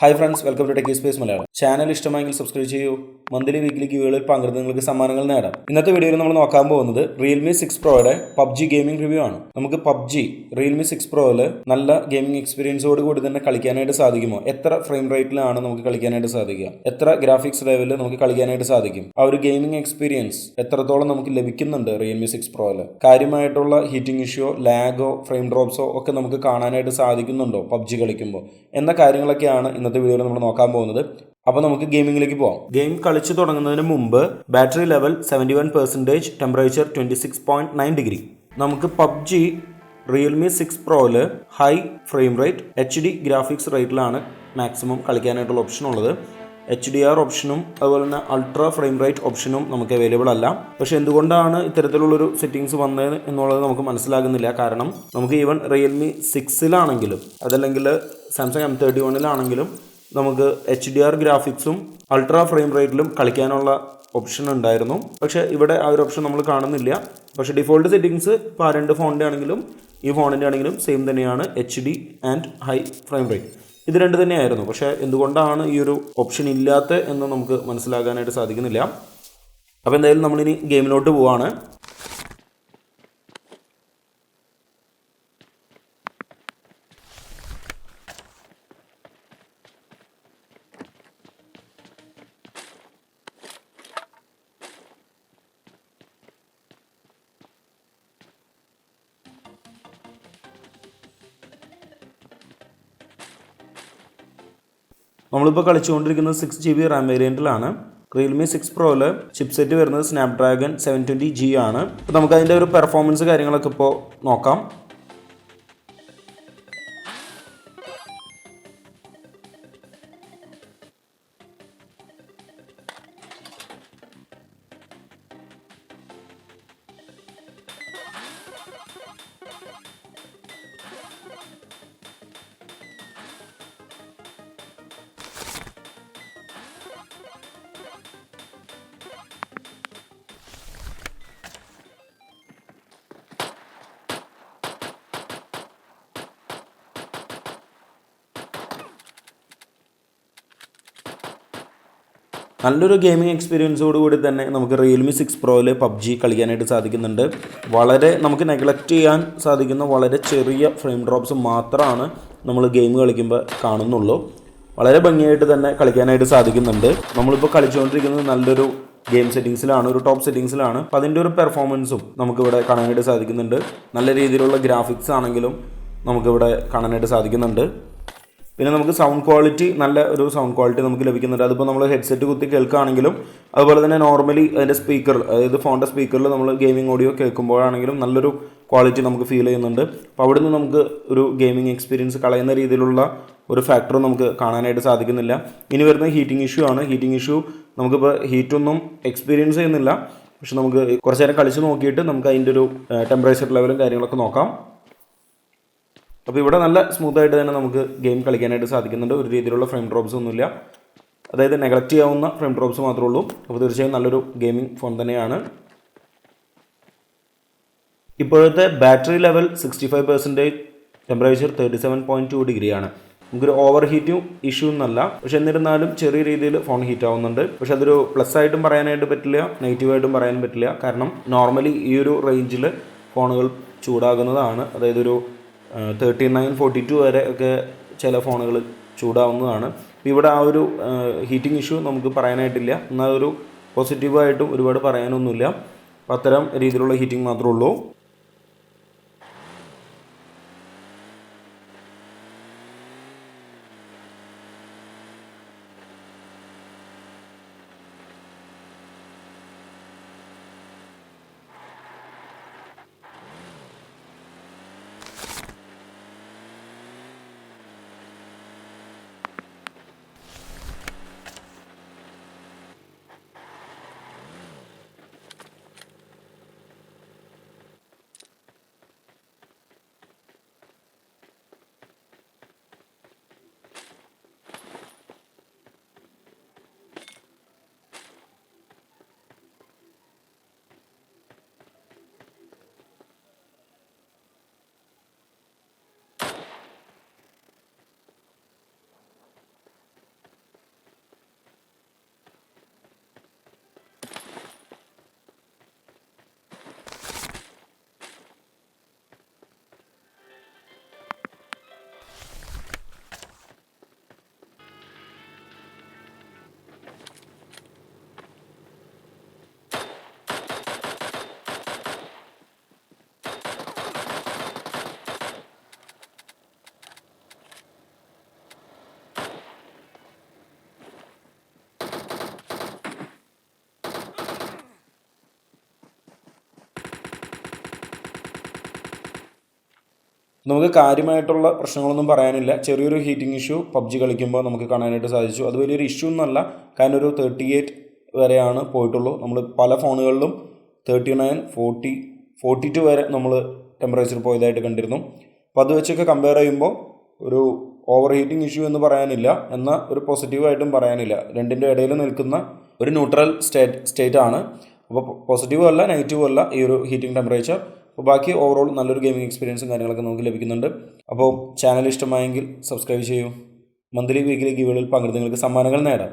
Hi friends, welcome to techie space Malayalam. Channel ഇഷ്ടമായെങ്കിൽ subscribe ചെയ്യൂ. Monthly weekly ഗിവേകളിൽ പങ്കെടുത്ത് നിങ്ങൾക്ക് സമ്മാനങ്ങൾ നേടാം. ഇന്നത്തെ വീഡിയോയിൽ നമ്മൾ നോക്കാൻ പോകുന്നത് റിയൽമി 6 പ്രോയുടെ പബ്ജി ഗെയിമിംഗ് റിവ്യൂ ആണ്. നമുക്ക് പബ്ജി റിയൽമി 6 പ്രോയിൽ നല്ല ഗെയിമിംഗ് എക്സ്പീരിയൻസോട് കൂടി തന്നെ കളിക്കാനായിട്ട് സാധിക്കുമോ? എത്ര ഫ്രെയിം റേറ്റിലാണ് നമുക്ക് കളിക്കാനായിട്ട് സാധിക്കുക? എത്ര ഗ്രാഫിക്സ് ലെവലിൽ നമുക്ക് കളിക്കാനായിട്ട് സാധിക്കും? ആ ഒരു ഗെയിമിംഗ് എക്സ്പീരിയൻസ് എത്രത്തോളം നമുക്ക് ലഭിക്കുന്നുണ്ട് റിയൽമി 6 പ്രോയിൽ? കാര്യമായിട്ടുള്ള ഹീറ്റിംഗ് ഇഷ്യോ, ലാഗോ, ഫ്രെയിം ഡ്രോപ്സോ ഒക്കെ നമുക്ക് കാണാനായിട്ട് സാധിക്കുന്നുണ്ടോ പബ്ജി കളിക്കുമ്പോൾ എന്ന കാര്യങ്ങളൊക്കെയാണ് ഇന്നത്തെ വീഡിയോയിൽ നമ്മൾ നോക്കാൻ പോകുന്നത്. അപ്പോൾ നമുക്ക് ഗെയിമിംഗിലേക്ക് പോകാം. ഗെയിം കളിച്ചു തുടങ്ങുന്നതിന് മുമ്പ് ബാറ്ററി ലെവൽ 71%, ടെമ്പറേച്ചർ 26.9 ഡിഗ്രി. നമുക്ക് പബ്ജി റിയൽമി 6 പ്രോയിൽ high frame rate HD graphics റേറ്റിലാണ് മാക്സിമം കളിക്കാനായിട്ടുള്ള ഓപ്ഷൻ ഉള്ളത്. HDR ഓപ്ഷനും അതുപോലെ തന്നെ അൾട്രാ ഫ്രെയിം റേറ്റ് ഓപ്ഷനും നമുക്ക് അവൈലബിൾ അല്ല. പക്ഷെ എന്തുകൊണ്ടാണ് ഇത്തരത്തിലുള്ളൊരു സെറ്റിംഗ്സ് വന്നത് എന്നുള്ളത് നമുക്ക് മനസ്സിലാകുന്നില്ല. കാരണം നമുക്ക് ഈവൻ റിയൽമി 6-ലാണെങ്കിലും അതല്ലെങ്കിൽ സാംസങ് M31-ലാണെങ്കിലും നമുക്ക് HDR ഗ്രാഫിക്സും അൾട്രാ ഫ്രെയിം റേറ്റിലും കളിക്കാനുള്ള ഓപ്ഷൻ ഉണ്ടായിരുന്നു. പക്ഷേ ഇവിടെ ആ ഒരു ഓപ്ഷൻ നമ്മൾ കാണുന്നില്ല. പക്ഷേ ഡിഫോൾട്ട് സെറ്റിംഗ്സ് ഇപ്പോൾ ആ രണ്ട് ഫോണിൻ്റെ ആണെങ്കിലും ഈ ഫോണിൻ്റെ ആണെങ്കിലും സെയിം തന്നെയാണ്. HD and high frame rate ഇത് രണ്ട് തന്നെയായിരുന്നു. പക്ഷേ എന്തുകൊണ്ടാണ് ഈ ഒരു ഓപ്ഷൻ ഇല്ലാത്ത എന്ന് നമുക്ക് മനസ്സിലാക്കാനായിട്ട് സാധിക്കുന്നില്ല. അപ്പോൾ എന്തായാലും നമ്മളിനി ഗെയിമിലോട്ട് പോവാണ്. നമ്മളിപ്പോൾ കളിച്ചുകൊണ്ടിരിക്കുന്നത് 6GB റാം വേരിയൻറ്റിലാണ്. റിയൽമി 6 പ്രോയിൽ ചിപ്സെറ്റ് വരുന്നത് സ്നാപ്ഡ്രാഗൺ 720G ആണ്. അപ്പോൾ നമുക്ക് അതിൻ്റെ ഒരു പെർഫോമൻസ് കാര്യങ്ങളൊക്കെ ഇപ്പോൾ നോക്കാം. നല്ലൊരു ഗെയിമിംഗ് എക്സ്പീരിയൻസോട് കൂടി തന്നെ നമുക്ക് റിയൽമി 6 പ്രോയിൽ പബ്ജി കളിക്കാനായിട്ട് സാധിക്കുന്നുണ്ട്. വളരെ നമുക്ക് നെഗ്ലക്റ്റ് ചെയ്യാൻ സാധിക്കുന്ന വളരെ ചെറിയ ഫ്രെയിം ഡ്രോപ്സ് മാത്രമാണ് നമ്മൾ ഗെയിം കളിക്കുമ്പോൾ കാണുന്നുള്ളൂ. വളരെ ഭംഗിയായിട്ട് തന്നെ കളിക്കാനായിട്ട് സാധിക്കുന്നുണ്ട്. നമ്മളിപ്പോൾ കളിച്ചുകൊണ്ടിരിക്കുന്നത് നല്ലൊരു ഗെയിം സെറ്റിങ്സിലാണ്, ഒരു ടോപ്പ് സെറ്റിങ്സിലാണ്. അപ്പോൾ അതിൻ്റെ ഒരു പെർഫോമൻസും നമുക്കിവിടെ കാണാനായിട്ട് സാധിക്കുന്നുണ്ട്. നല്ല രീതിയിലുള്ള ഗ്രാഫിക്സ് ആണെങ്കിലും നമുക്കിവിടെ കാണാനായിട്ട് സാധിക്കുന്നുണ്ട്. പിന്നെ നമുക്ക് സൗണ്ട് ക്വാളിറ്റി, നല്ല ഒരു സൗണ്ട് ക്വാളിറ്റി നമുക്ക് ലഭിക്കുന്നുണ്ട്. അതിപ്പോൾ നമ്മൾ ഹെഡ്സെറ്റ് കുത്തി കേൾക്കുകയാണെങ്കിലും അതുപോലെ തന്നെ നോർമലി അതിൻ്റെ സ്പീക്കറിൽ, അതായത് ഫോണിൻ്റെ സ്പീക്കറിൽ നമ്മൾ ഗെയിമിംഗ് ഓഡിയോ കേൾക്കുമ്പോഴാണെങ്കിലും നല്ലൊരു ക്വാളിറ്റി നമുക്ക് ഫീൽ ചെയ്യുന്നുണ്ട്. അപ്പോൾ അവിടെ നിന്ന് നമുക്ക് ഒരു ഗെയിമിംഗ് എക്സ്പീരിയൻസ് കളയുന്ന രീതിയിലുള്ള ഒരു ഫാക്ടർ നമുക്ക് കാണാനായിട്ട് സാധിക്കുന്നില്ല. ഇനി വരുന്ന ഹീറ്റിംഗ് ഇഷ്യൂ ആണ്. ഹീറ്റിംഗ് ഇഷ്യൂ നമുക്കിപ്പോൾ ഹീറ്റൊന്നും എക്സ്പീരിയൻസ് ചെയ്യുന്നില്ല. പക്ഷെ നമുക്ക് കുറച്ച് നേരം കളിച്ച് നോക്കിയിട്ട് നമുക്ക് അതിൻ്റെ ഒരു ടെമ്പറേച്ചർ ലെവലും കാര്യങ്ങളൊക്കെ നോക്കാം. അപ്പോൾ ഇവിടെ നല്ല സ്മൂത്തായിട്ട് തന്നെ നമുക്ക് ഗെയിം കളിക്കാനായിട്ട് സാധിക്കുന്നുണ്ട്. ഒരു രീതിയിലുള്ള ഫ്രെയിം ഡ്രോപ്സ് ഒന്നുമില്ല, അതായത് നെഗ്ലക്റ്റ് ചെയ്യാവുന്ന ഫ്രെയിം ഡ്രോപ്സ് മാത്രമേ ഉള്ളൂ. അപ്പോൾ തീർച്ചയായും നല്ലൊരു ഗെയിമിംഗ് ഫോൺ തന്നെയാണ്. ഇപ്പോഴത്തെ ബാറ്ററി ലെവൽ 65%, ടെമ്പറേച്ചർ 37.2 ഡിഗ്രിയാണ്. നമുക്കൊരു ഓവർ ഹീറ്റിംഗ് ഇഷ്യൂ എന്നല്ല, പക്ഷെ എന്നിരുന്നാലും ചെറിയ രീതിയിൽ ഫോൺ ഹീറ്റ് ആവുന്നുണ്ട്. പക്ഷെ അതൊരു പ്ലസ് ആയിട്ടും പറയാനായിട്ട് പറ്റില്ല, നെഗറ്റീവായിട്ടും പറയാനും പറ്റില്ല. കാരണം നോർമലി ഈ ഒരു റേഞ്ചിൽ ഫോണുകൾ ചൂടാകുന്നതാണ്. അതായത് ഒരു 3942 വരെ ഒക്കെ ചില ഫോണുകൾ ചൂടാവുന്നതാണ്. ഇവിടെ ആ ഒരു ഹീറ്റിംഗ് ഇഷ്യൂ നമുക്ക് പറയാനായിട്ടില്ല. എന്നാൽ ഒരു പോസിറ്റീവായിട്ടും ഒരുപാട് പറയാനൊന്നുമില്ല. അപ്പോൾ അത്തരം രീതിയിലുള്ള ഹീറ്റിംഗ് മാത്രമേ ഉള്ളൂ. നമുക്ക് കാര്യമായിട്ടുള്ള പ്രശ്നങ്ങളൊന്നും പറയാനില്ല. ചെറിയൊരു ഹീറ്റിംഗ് ഇഷ്യൂ പബ്ജി കളിക്കുമ്പോൾ നമുക്ക് കാണാനായിട്ട് സാധിച്ചു. അത് വലിയൊരു ഇഷ്യൂ എന്നല്ല, കാരണം ഒരു 38 വരെയാണ് പോയിട്ടുള്ളൂ. നമ്മൾ പല ഫോണുകളിലും 39, 40, 42 വരെ നമ്മൾ ടെമ്പറേച്ചർ പോയതായിട്ട് കണ്ടിരുന്നു. അപ്പോൾ അത് വെച്ചൊക്കെ കമ്പയർ ചെയ്യുമ്പോൾ ഒരു ഓവർ ഹീറ്റിംഗ് ഇഷ്യൂ എന്ന് പറയാനില്ല, എന്നാൽ ഒരു പോസിറ്റീവായിട്ടും പറയാനില്ല. രണ്ടിൻ്റെ ഇടയിൽ നിൽക്കുന്ന ഒരു ന്യൂട്രൽ സ്റ്റേറ്റ് ആണ്. അപ്പോൾ പോസിറ്റീവും അല്ല നെഗറ്റീവും അല്ല ഈ ഒരു ഹീറ്റിംഗ് ടെമ്പറേച്ചർ. അപ്പോൾ ബാക്കി ഓവറോൾ നല്ലൊരു ഗെയിമിംഗ് എക്സ്പീരിയൻസും കാര്യങ്ങളൊക്കെ നമുക്ക് ലഭിക്കുന്നുണ്ട്. അപ്പോൾ ചാനൽ ഇഷ്ടമായെങ്കിൽ സബ്സ്ക്രൈബ് ചെയ്യൂ. മന്ത്ലി വീക്കിലി ഗിവുകളിൽ പങ്കെടുത്ത് നിങ്ങൾക്ക് സമ്മാനങ്ങൾ നേടാം.